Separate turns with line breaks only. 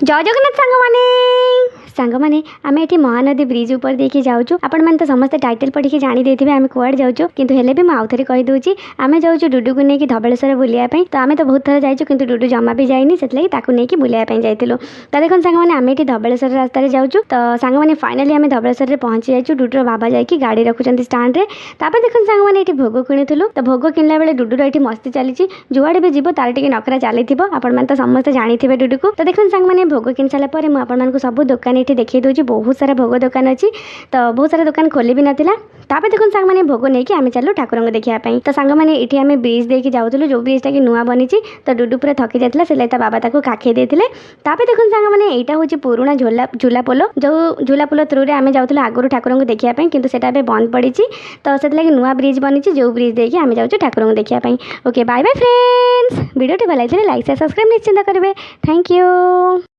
जय जगन्नाथ सांग मैंने आम ये महानदी ब्रिज ऊपर देखिए जाऊँ आपण मैंने तो समस्त टाइटल पढ़ी जानी देते आम कौड़ जाऊँ किंतु हेले भी मुझे आउ थे कहीदे आम जाऊँ डुडू को लेकिन धबलेश्वर बुलायापी तो आम तो बहुत थर जाइए कि डुडू जमा भी जाइनी से नहीं बुलायापी जाइलु तो देखो सांग मैंने आम ये धबलेश्वर रास्तार जाऊँ तो सांग मैंने फाइनाली आम धबलेश्वर पहुँची जाइए डुडूर बाबा जाकि गाड़ी रखुच्च स्टाण्ड में तापर देखो सांग मैंने ये भोग किणुलु तो भोग किणला बेले डुडूर ये मस्ती चली जुआड़े भी जीव तार टे नखरा चली आपण मैंने तो समस्त जानी थे डुडू को तो देखो सांग मैंने भोग किन सारापर मुझे सब दुकान ये देखी दूसरी बहुत सारा भोग दुकान अच्छी तो बहुत सारा दुकान खोली भी नाला तापर देखो सांग मैंने भोग नहीं कि आम चलू ठाकुर को देखापी तो सांग मैंने ये आम ब्रिज देखी जाऊँ जो ब्रिजटा कि नुआ बनी तो डुडू पूरा थकी जाता से बाबा ताको काखे देते तापर देखो सांग मैंने यहाँ हूँ पुराणा झूला पोल जो झूला पोल थ्रू आम जाऊँ आगुरी ठाकुर को देखापी कि बंद पड़ी तो से नुआ ब्रिज बनी जो ब्रिज देखिए आम जाऊँ ठाकुर को देखापी okay bye bye friends video भल लगे लाइक सब्सक्राइब निश्चिंत करेंगे थैंक यू।